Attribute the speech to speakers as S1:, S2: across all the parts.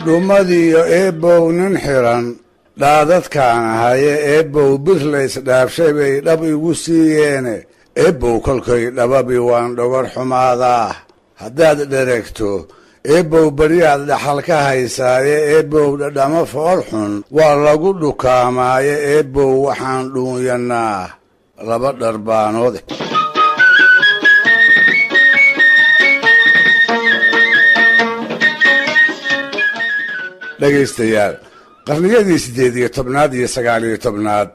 S1: dhudhummadiiyo eebbow nin xiran dhaadadkaan ahaye eebbow bir laysdhaafshay bay dhab igu siiyeene eebbow kolkay dhababi waan dhogor xumaadaa haddaad dheregto eebbow baryaad dhaxal ka haysaaye eebbow dhadhamo fool xun waa lagu dhukaamaaye eebbow waxaan dhuunyannaa laba dharbaanoode dhegaystayaal qarniyadii 18 iyo 19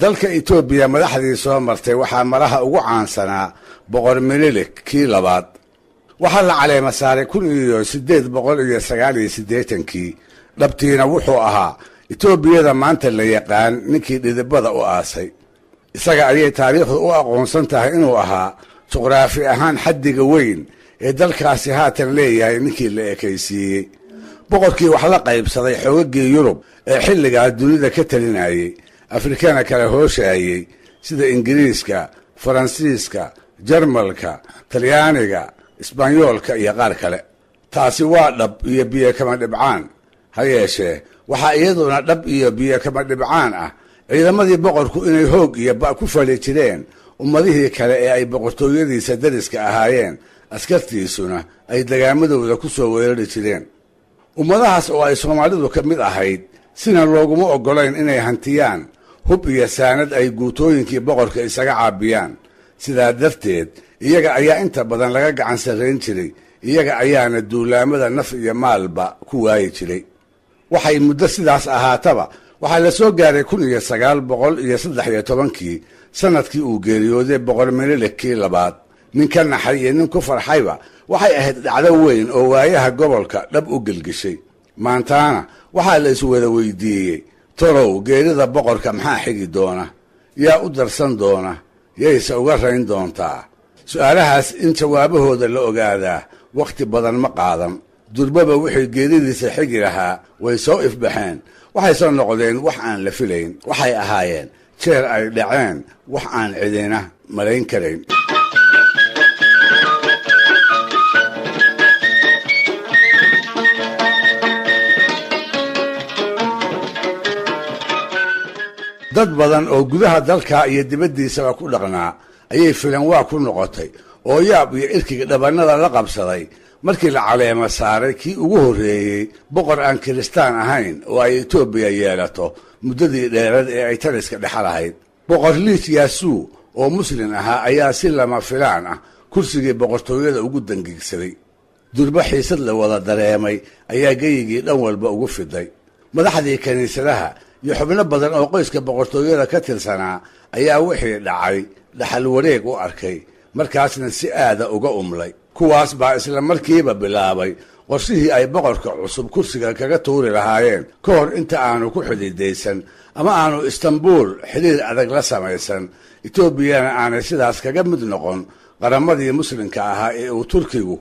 S1: dalka Itoobiya madaxdii soo martay waxaa maraha ugu caansanaa boqor Minilik kii labaad waxaa la caleema saaray 1889 dhabtiina wuxuu ahaa Itoobiyada maanta la yaqaan ninkii dhidibada u aasay isaga ayay taariikhdu u aqoonsan tahay inuu ahaa juqraafi ahaan xaddiga weyn ee dalkaasi haatan leeyahay ninkii la ekaysiiyey boqorkii wax la qaybsaday xoogagii Yurub ee xilligaa dunida ka talinayay Afrikana kala hooshaayay sida Ingiriiska, Faransiiska, Jarmalka, Talyaaniga, Isbaanyoolka iyo qaar kale taasi waa dhab iyo biyo kama dhibcaan ha yeeshee waxaa iyaduna dhab iyo biyo kama dhibcaan ah ciidamadii boqorku inay hoog iyo ba ku fali jireen ummadihii kale ee ay boqortooyadiisa dariska ahaayeen askartiisuna ay dagaamadooda ku soo weerari jireen ummadahaas oo ay Soomaalidu ka mid ahayd sina looguma ogolayn inay hantiyaan hub iyo saanad ay guutooyinkii boqorka isaga caabiyaan sidaa darteed iyaga ayaa inta badan laga gacan sarreyn jiray iyaga ayaana duulaamada naf iyo maalba ku waayi jiray waxay muddo sidaas ahaataba waxaa la soo gaaray 1913 sanadkii uu geeriyooday boqor Minilik kii labaad nin ka naxay iyo nin ku farxayba waxay ahayd dhacdo weyn oo waayaha gobolka dhab u gelgishay maantaana waxaa la iswada weydiiyey torow geerida boqorka maxaa xigi doona yaa u darsan doona yayse uga rayn doontaa su'aalahaas in jawaabahooda la ogaadaa waqti badan ma qaadan durbaba wixii geeridiisa xigi lahaa way soo ifbaxeen waxay soo noqdeen wax aan la filayn waxay ahaayeen jeer ay dhaceen wax aan cidina malayn karayn dad badan oo gudaha dalka iyo dibaddiisaba ku dhaqnaa ayay filan waa ku noqotay oo yaab iyo irkiga dhabanada la qabsaday markii la caleema saaray kii ugu horreeyey boqor aan kiristaan ahayn oo ay Itoobiya yeelato muddadii dheerad ee ay taliska dhexal ahayd boqor Liis Yaasuu oo muslim ahaa ayaa si lama filaan ah kursigii boqortooyada ugu dangiigsaday durba xiisad la wada dareemay ayaa geyigii dhan walba ugu fiday madaxdii kaniisadaha iyo xubno badan oo qoyska boqortooyada ka tirsanaa ayaa wixii dhacay dhaxal wareeg u arkay markaasna si aada uga umlay kuwaas baa isla markiiba bilaabay qorshihii ay boqorka cusub kursiga kaga tuuri lahaayeen ka hor inta aanu ku xididaysan ama aanu Istanbul xiriir adag la samaysan Itoobiyana aanay sidaas kaga mid noqon qaramadii muslimka ahaa ee uu Turkigu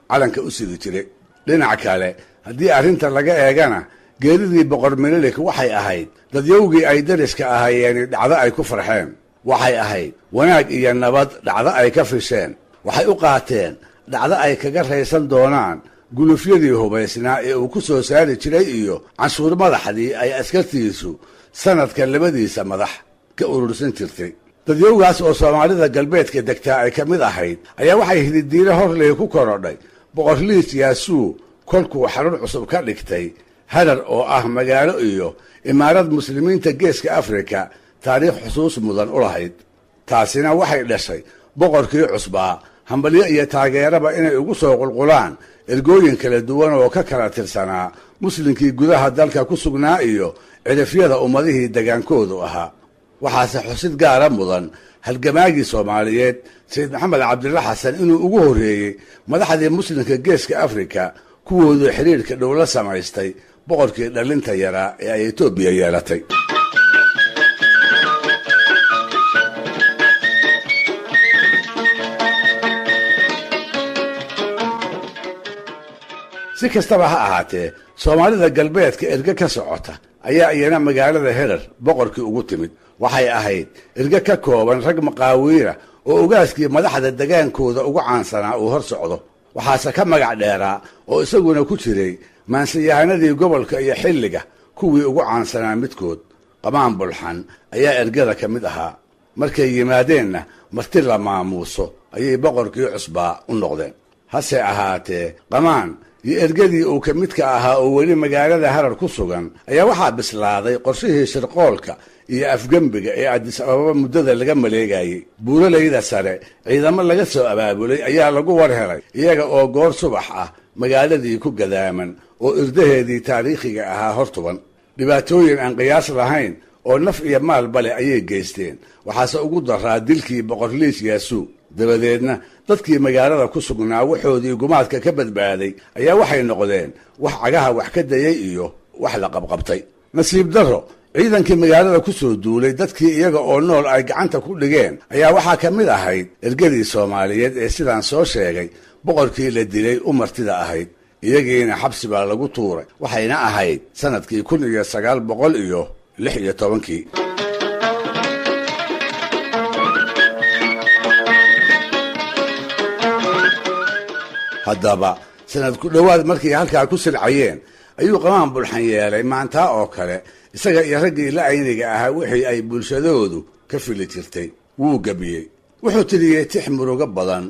S1: calanka u sidi jiray dhinaca kale haddii arrinta laga eegana geeridii boqor Minilik waxay ahayd dadyowgii ay dariska ahaayeen dhacdo ay ku farxeen waxay ahayd wanaag iyo nabad dhacdo ay ka fisheen waxay u qaateen dhacdo ay kaga raysan doonaan gulufyadii hubaysnaa ee uu ku soo saari jiray iyo canshuur madaxdii ay askartiisu sanadka labadiisa madax ka urursan jirtay dadyowgaas oo Soomaalida galbeedka degtaa ay ka mid ahayd ayaa waxay hididiile horley ku korodhay boqor Liis Yaasuu kolkuu xarun cusub ka dhigtay Harar oo ah magaalo iyo imaarad muslimiinta geeska Afrika taariikh xusuus mudan u lahayd taasina waxay dhashay boqorkii cusbaa hambalyo iyo taageeraba inay ugu soo qulqulaan ergooyin kala duwan oo ka kala tirsanaa muslimkii gudaha dalka ku sugnaa iyo cirifyada ummadihii degaankoodu ahaa waxaase xusid gaara mudan halgamaagii Soomaaliyeed Sayid Maxamed Cabdilla Xasan inuu ugu horreeyey madaxdii muslimka geeska Afrika kuwoodu xiriirka dhow la samaystay boqorkii dhalinta yaraa ee ay Itoobiya yeelatay si kastaba ha ahaatee Soomaalida galbeedka erga ka socota ayaa iyana magaalada Harar boqorkii ugu timid waxay ahayd erga ka kooban rag maqaawiira oo ogaaskii madaxda degaankooda ugu caansanaa uu hor socdo waxaase ka magac dheeraa oo isaguna ku jiray maansayahanadii gobolka iyo xilliga kuwii ugu caansanaa midkood. qamaan bulxan ayaa ergada ka mid ahaa. markay yimaadeenna marti la maamuuso ayay boqorkii cusbaa u noqdeen. hase ahaatee qamaan iyo ergadii uu ka midka ahaa oo weli magaalada Harar ku sugan ayaa waxaa bislaaday qorshihii shirqoolka iyo afgembiga ee Addis Ababa muddada laga maleegayay. buulaleyda sare ciidamo laga soo abaabulay ayaa lagu warhelay iyaga oo goor subax ah magaaladii ku gadaaman oo irdaheedii taariikhiga ahaa hortuban. dhibaatooyin aan qiyaas lahayn oo naf iyo maalba leh ayay geysteen. waxaase ugu daraa dilkii boqor Liis Yaasuu. dabadeedna dadkii magaalada ku sugnaa waxoodii gumaadka ka badbaaday ayaa waxay noqdeen wax cagaha wax ka dayay iyo wax la qabqabtay. nasiib darro ciidankii magaalada ku soo duulay dadkii iyaga oo nool ay gacanta ku dhigeen ayaa waxaa ka mid ahayd ergadii Soomaaliyeed ee sidaan soo sheegay boqorkii la dilay u martida ahayd. iyagiina xabsi baa lagu tuuray. waxayna ahayd sanadkii 1916. haddaba sanad ku dhowaad markay halkaa ku silcayeen ayuu qamaan bulxan yeelay maantaa oo kale isaga iyo raggii la ayniga ahaa wixii ay bulshadoodu ka fili jirtay. wuu gabiyey. wuxuu tiriyey tix murugo badan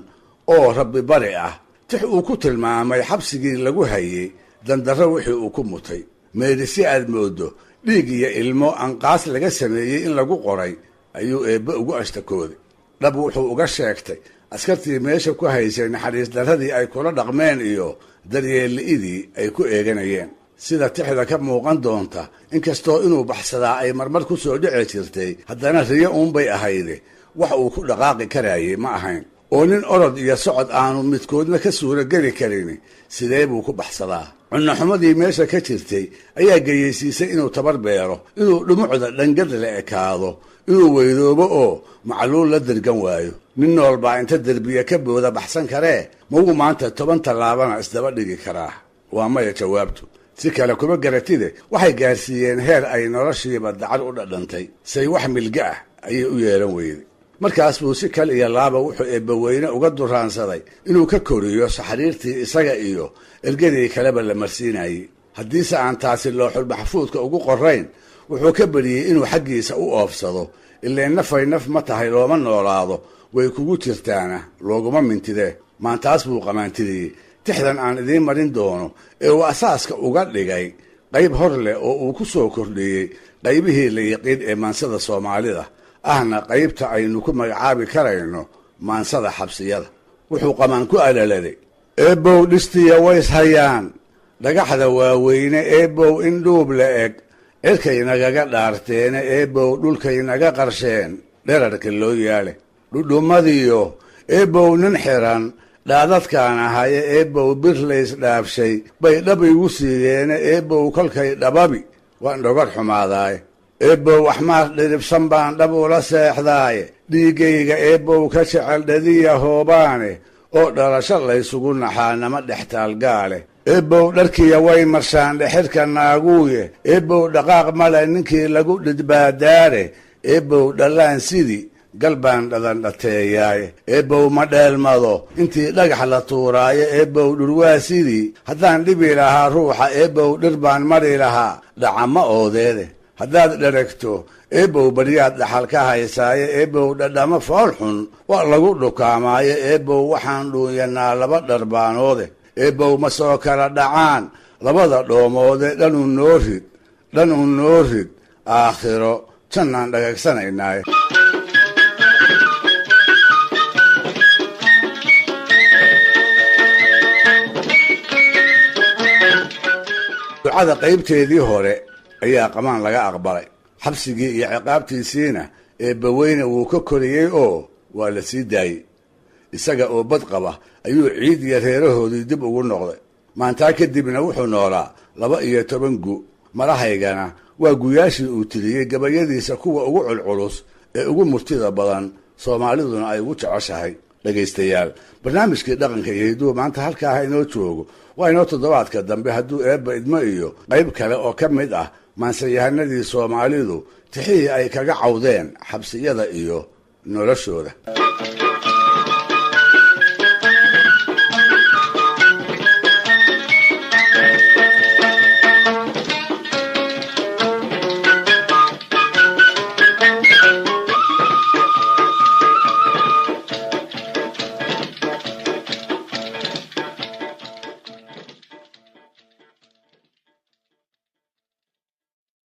S1: oo rabbi bari ah. tix uu ku tilmaamay xabsigii lagu hayay dandarro wixii uu ku mutay. meedhisi aad moodo dhiig iyo ilmo anqaas laga sameeyey in lagu qoray ayuu eebbe ugu ashtakooday. dhab wuxuu uga sheegtay askartii meesha ku haysay naxariis darradii ay kula dhaqmeen iyo daryeelli'idii ay ku eeganayeen. sida tixda ka muuqan doonta inkastoo inuu baxsadaa ay marmar ku soo dhici jirtay haddana riyo uunbay ahayde wax uu ku dhaqaaqi karayay ma ahayn. oo nin orod iyo socod aanu midkoodna ka suuro geli karin sidee buu ku baxsadaa. cunnoxumadii meesha ka jirtay ayaa geyeysiisay inuu tabar beero, inuu dhumucda dhangad la ekaado, inuu weydoobo oo macluul la dirgan waayo. nin nool baa inta derbiya ka booda baxsan karee mawuu maanta 10 tallaabana isdaba dhigi karaa? waa maya jawaabtu. si kale kuma garatide waxay gaarsiiyeen heer ay noloshiiba dacar u dhadhantay. say wax milga ah ayay u yeelan weyday. markaas buu si kal iyo laaba wuxuu eebbaweyne uga duraansaday inuu ka koriyo saxariirtii isaga iyo ergadii kaleba la marsiinayay. haddiise aan taasi looxul maxfuudka ugu qorayn wuxuu ka bariyey inuu xaggiisa u oofsado. ileen nafay naf ma tahay looma noolaado, way kugu jirtaana looguma mintidee. maantaas buu qamaantiriyey tixdan aan idiin marin doono ee uu asaaska uga dhigay qayb hor leh oo uu ku soo kordhiyey qaybihii la yiqiin ee maansada Soomaalida ahna qaybta aynu ku magacaabi karayno maansada xabsiyada. wuxuu qamaan ku alaladay eebow dhistiya ways hayaan dhagaxda waaweyne eebow in dhuub la eg cirkay nagaga dhaarteene eebow dhulkay naga qarsheen dherarka loo yaale dhudhumadiyo eebow nin xiran dhaadadkaan ahaye eebow bir lays dhaafshay bay dhab igu siiyeene eebow kolkay dhababi waan dhogor xumaadaaye eebow waxmaas dhiribsan baan dhab ula seexdaaye dhiiggayga eebow ka jecel dhadiya hoobaane oo dhalasho laysugu naxaa nama dhextaalgaale eebow dharkiya way marshaan dhexirka naaguuye eebow dhaqaaq male ninkii lagu dhidbaadaare eebow dhallaan sidii galbaan dhadan dhateeyaaye eebow ma dheelmado intii dhagax la tuuraaye eebow dhurwaa sidii haddaan dhibi lahaa ruuxa eebow dhir baan mari lahaa dhacama oodeede haddaad dheragto eebow baryaad dhaxal ka haysaaye eebow dhadhamo fool xun waa lagu dhukaamaaye eebow waxaan dhuunyanaa 2 dharbaanoode eebow ma soo kala dhacaan 2 dhoomoode dhanuu noo rid aakhiro jannaan dhagagsanaynaaye. ducada qaybteedii hore ayaa qamaan laga aqbalay. xabsigii iyo ciqaabtiisiina eebbaweyne wuu ka koriyey oo waa la sii daayey. isaga oo bad qaba ayuu ciid iyo reerahoodii dib ugu noqday. maantaa kadibna wuxuu noolaa 12 gu. marahaygana waa guyaashii uu tiriyey gabayadiisa kuwa ugu culculus ee ugu murtida badan Soomaaliduna ay ugu jeceshahay. dhegaystayaal, barnaamijkii dhaqanka iyo hiduhu maanta halkaa inoo joogo. waa inoo toddobaadka dambe hadduu eebba idmo iyo qayb kale oo ka mid ah maansayahanadii Soomaalidu tixihii ay kaga cawdeen xabsiyada iyo noloshooda.